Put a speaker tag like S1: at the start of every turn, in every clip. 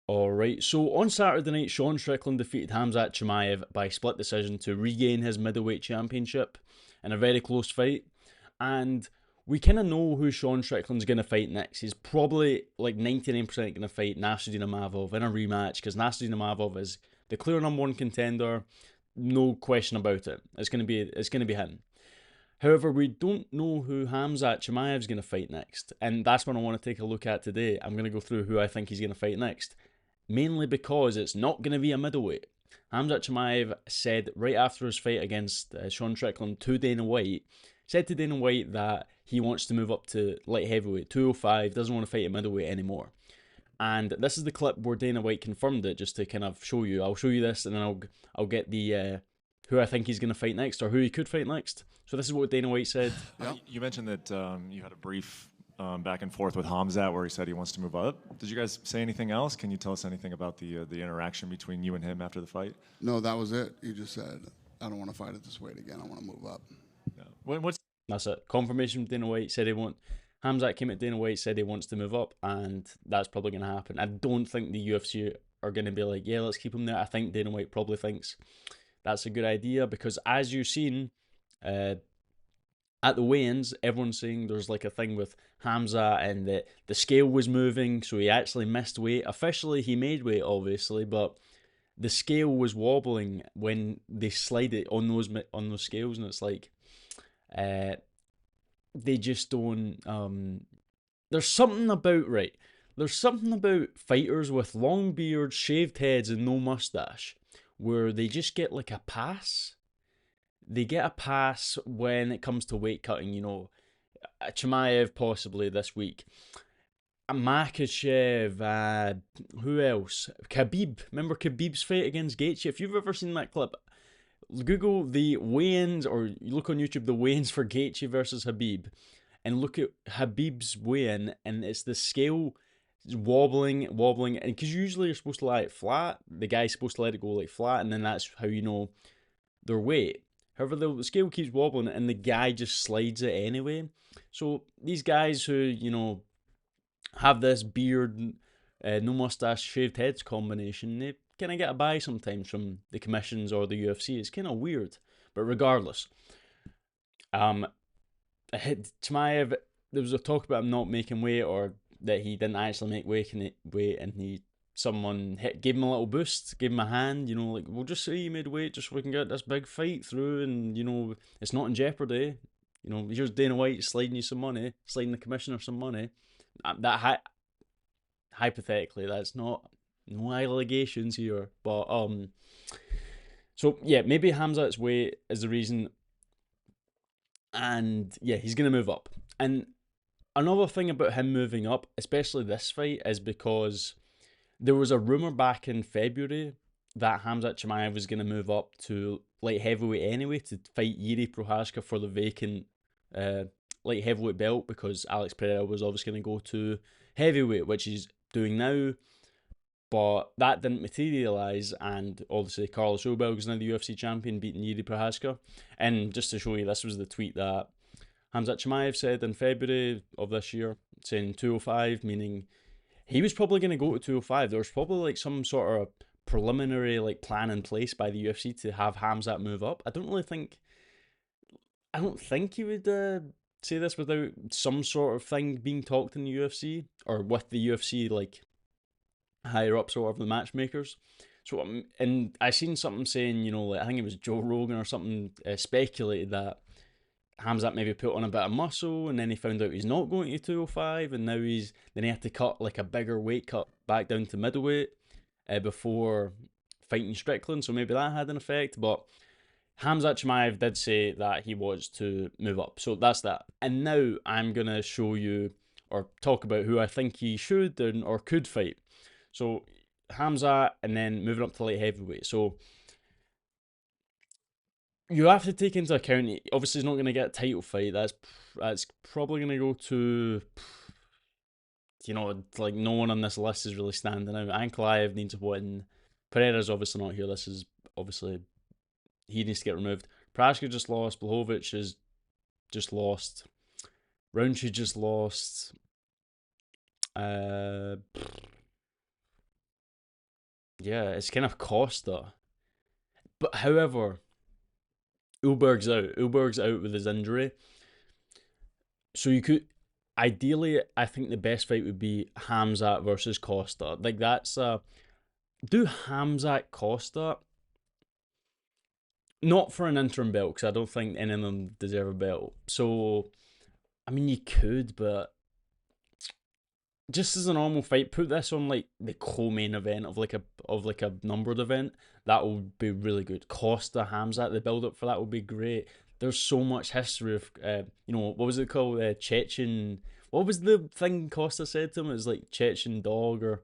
S1: Alright, so on Saturday night, Sean Strickland defeated Khamzat Chimaev by split decision to regain his middleweight championship in a very close fight. And we kind of know who Sean Strickland's going to fight next. He's probably like 99% going to fight Nasruddin Imavov in a rematch because Nasruddin Imavov is the clear number one contender, no question about it. It's going to be him. However, we don't know who Khamzat Chimaev's going to fight next, and that's what I want to take a look at today. I'm going to go through who I think he's going to fight next, mainly because it's not going to be a middleweight. Khamzat Chimaev said right after his fight against Sean Strickland to Dana White, said to Dana White that he wants to move up to light heavyweight, 205, doesn't want to fight at middleweight anymore. And this is the clip where Dana White confirmed it, just to kind of show you. I'll show you this, and then I'll get the who I think he's going to fight next, or who he could fight next. So this is what Dana White said.
S2: You mentioned that you had a brief back and forth with Khamzat where he said he wants to move up. Did you guys say anything else? Can you tell us anything about the interaction between you and him after the fight?
S3: No, that was it. He just said, I don't want to fight at this weight again. I want to move up.
S2: Yeah. What's
S1: That's it. Confirmation from Dana White said he won't. Khamzat came at Dana White, said he wants to move up, and that's probably going to happen. I don't think the UFC are going to be like, yeah, let's keep him there. I think Dana White probably thinks that's a good idea because, as you've seen, at the weigh-ins, everyone's saying there's like a thing with Khamzat and the scale was moving, so he actually missed weight. Officially, he made weight, obviously, but the scale was wobbling when they slide it on those scales, and it's like, they just don't. There's something about right. There's something about fighters with long beards, shaved heads, and no mustache, where they just get like a pass. They get a pass when it comes to weight cutting. You know, Chimaev possibly this week. Makachev, who else? Khabib. Remember Khabib's fight against Gaethje? If you've ever seen that clip, Google the weigh-ins or you look on YouTube the weigh-ins for Gaethje versus Khabib, and look at Khabib's weigh-in, and it's the scale wobbling, and because usually you're supposed to let it flat, the guy's supposed to let it go like flat, and then that's how you know their weight. However, the scale keeps wobbling, and the guy just slides it anyway. So these guys who have this beard, no mustache, shaved heads combination, they kind of get a buy sometimes from the commissions or the UFC. It's kind of weird, but regardless, Chimaev, there was a talk about him not making weight or that he didn't actually make weight, and someone gave him a little boost, gave him a hand, like, we'll just say you made weight just so we can get this big fight through, and it's not in jeopardy. Here's Dana White sliding you some money, sliding the commissioner some money. Hypothetically, that's not no allegations here, but so yeah, maybe Khamzat's weight is the reason, and yeah, he's gonna move up. And another thing about him moving up, especially this fight, is because there was a rumor back in February that Khamzat Chimaev was gonna move up to light heavyweight anyway to fight Yuri Prochazka for the vacant light heavyweight belt, because Alex Pereira was obviously going to go to heavyweight, which he's doing now, but that didn't materialise, and obviously Carlos Ulberg is now the UFC champion, beating Yuri Prochazka. And just to show you, this was the tweet that Khamzat Chimaev said in February of this year, saying 205, meaning he was probably going to go to 205. There was probably like some sort of preliminary like plan in place by the UFC to have Khamzat move up. I don't think he would say this without some sort of thing being talked in the UFC or with the UFC like higher ups or the matchmakers. So and I seen something saying, like I think it was Joe Rogan or something speculated that Khamzat maybe put on a bit of muscle, and then he found out he's not going to 205, and now he had to cut like a bigger weight cut back down to middleweight before fighting Strickland. So maybe that had an effect, but Khamzat Chimaev did say that he wants to move up. So that's that. And now I'm going to show you or talk about who I think he should or could fight. So Khamzat, and then moving up to light heavyweight. So you have to take into account, obviously he's not going to get a title fight. That's probably going to go to, like no one on this list is really standing out. Ankalaev needs a win. Pereira's obviously not here. This is obviously, he needs to get removed. Prochazka just lost. Blachowicz has just lost. Roundtree just lost. Yeah, it's kind of Costa. But however, Ulberg's out. Ulberg's out with his injury. So you could ideally, I think the best fight would be Hamzat versus Costa. Like that's do Hamzat Costa not for an interim belt because I don't think any of them deserve a belt. So I mean, you could, but just as a normal fight, put this on like the co-main event of like a numbered event. That would be really good. Costa Hamzat, the build up for that would be great. There's so much history of, what was it called? Chechen. What was the thing Costa said to him? It was like Chechen dog or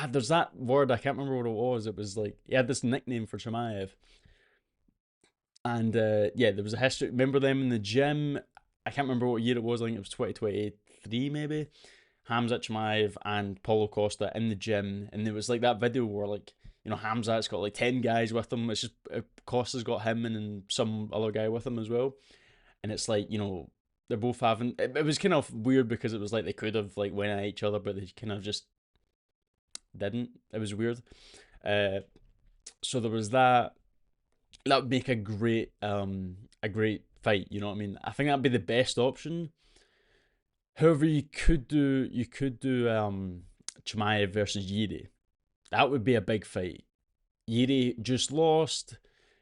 S1: there's that word I can't remember what it was. It was like he had this nickname for Chimaev, and yeah, there was a history. Remember them in the gym? I can't remember what year it was. I think it was 2023 maybe. Khamzat Chimaev and Paulo Costa in the gym, and there was like that video where like Khamzat's got like 10 guys with him. It's just Costa's got him and some other guy with him as well, and it's like they're both having. It was kind of weird because it was like they could have like went at each other, but they kind of just didn't. It was weird. Uh, so there was that. That would make a great fight. You know what I mean? I think that'd be the best option. However, you could do Chimaev versus Yiri. That would be a big fight. Yiri just lost.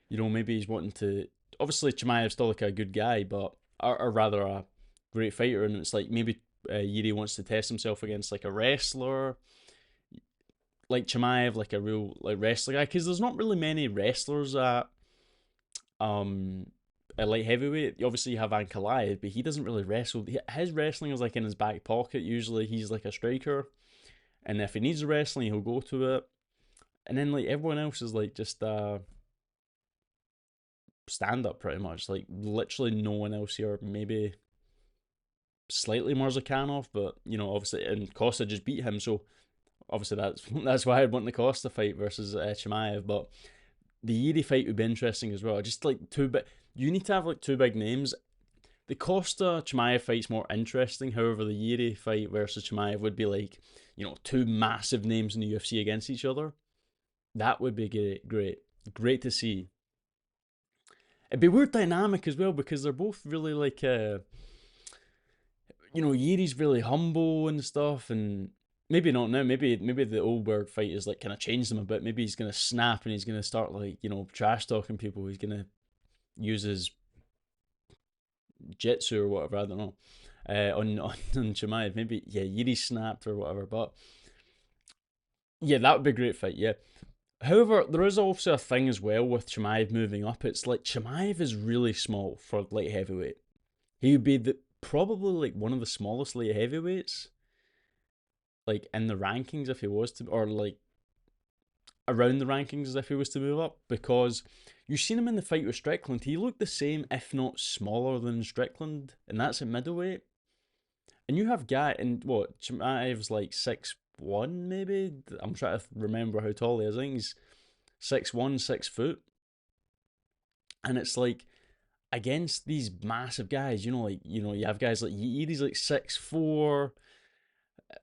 S1: Maybe he's wanting to. Obviously, Chimaev's still like a good guy, but or rather a great fighter, and it's like maybe Yiri wants to test himself against like a wrestler, like Chimaev, like a real like wrestler guy. Because there's not really many wrestlers um at light heavyweight. Obviously, you have Ankalaev, but he doesn't really wrestle. His wrestling is like in his back pocket. Usually, he's like a striker, and if he needs wrestling, he'll go to it. And then like everyone else is like just stand up pretty much. Like literally no one else here. Maybe slightly Murzakanov, but obviously and Costa just beat him, so obviously that's why I'd want the Costa fight versus Chimaev. But the Yuri fight would be interesting as well. Just like you need to have like two big names. The Costa Chimaev fight's more interesting. However, the Yuri fight versus Chimaev would be like two massive names in the UFC against each other. That would be great to see. It'd be weird dynamic as well because they're both really like Yuri's really humble and stuff, and maybe not now. Maybe the Oldberg fight is like kind of changed him a bit. Maybe he's gonna snap and he's gonna start like trash talking people. He's gonna use his jitsu or whatever. I don't know. On Chimaev, maybe Yuri snapped or whatever. But yeah, that would be a great fight. Yeah. However, there is also a thing as well with Chimaev moving up. It's like Chimaev is really small for light heavyweight. He would be probably like one of the smallest light heavyweights, like in the rankings if he was to, or like around the rankings if he was to move up. Because you've seen him in the fight with Strickland. He looked the same, if not smaller than Strickland, and that's at middleweight. And you have guy and what Chimaev's like 6'1" maybe. I'm trying to remember how tall he is. I think he's 6'1", 6 foot. And it's like against these massive guys, you have guys like Yuri's like 6'4",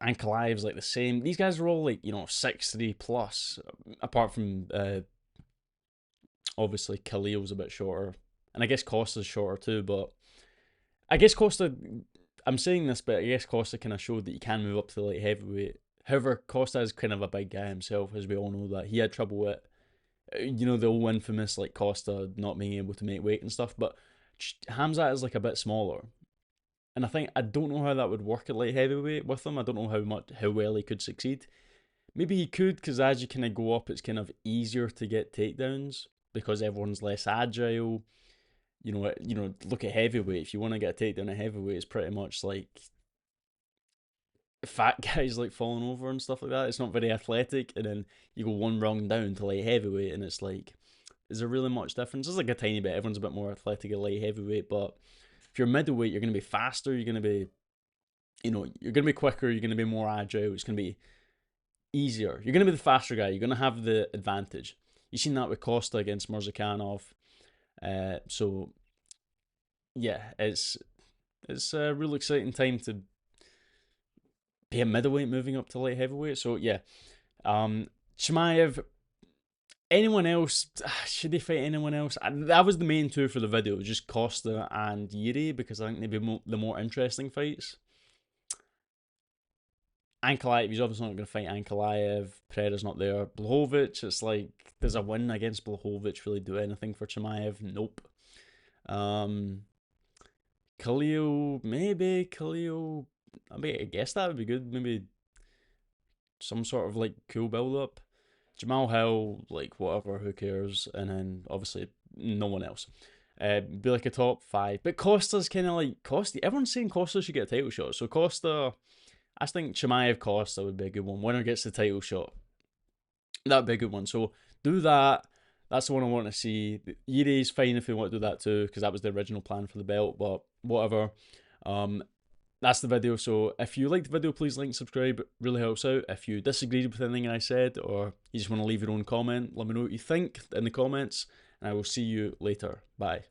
S1: Ankalaev's like the same. These guys are all like 6'3" plus, apart from obviously Khalil's a bit shorter, and I guess Costa's shorter too. But I guess Costa, I'm saying this, but I guess Costa kind of showed that you can move up to the light heavyweight. However, Costa is kind of a big guy himself, as we all know that he had trouble with the old infamous like Costa not being able to make weight and stuff. But Khamzat is like a bit smaller, and I don't know how that would work at light heavyweight with him. I don't know how well he could succeed. Maybe he could, because as you kind of go up, it's kind of easier to get takedowns because everyone's less agile. Look at heavyweight. If you want to get a takedown at heavyweight, it's pretty much like fat guys like falling over and stuff like that. It's not very athletic, and then you go one rung down to light heavyweight, and it's like, is there really much difference? There's like a tiny bit. Everyone's a bit more athletic at light heavyweight, but if you're middleweight, you're going to be faster. You're going to be, you're going to be quicker. You're going to be more agile. It's going to be easier. You're going to be the faster guy. You're going to have the advantage. You've seen that with Costa against Murzakanov. So yeah, it's a real exciting time to be a middleweight moving up to light heavyweight. So yeah, Chimaev, anyone else, should they fight anyone else? That was the main two for the video, just Costa and Yuri, because I think they'd be the more interesting fights. Ankalaev, he's obviously not going to fight Ankalaev. Pereira's not there. Blachowicz, it's like, does a win against Blachowicz really do anything for Chimaev? Nope. Khalil, maybe. Khalil, I guess that would be good. Maybe some sort of like cool build up. Jamal Hill, like whatever, who cares? And then obviously no one else. Be like a top 5. But Costa's kind of like, Costa, everyone's saying Costa should get a title shot. So Costa, I think Chimaev Costa would be a good one. Winner gets the title shot. That'd be a good one. So do that. That's the one I want to see. Yuri's fine if you want to do that too, because that was the original plan for the belt, but whatever. That's the video. So if you liked the video, please like and subscribe. It really helps out. If you disagreed with anything I said, or you just want to leave your own comment, let me know what you think in the comments, and I will see you later. Bye.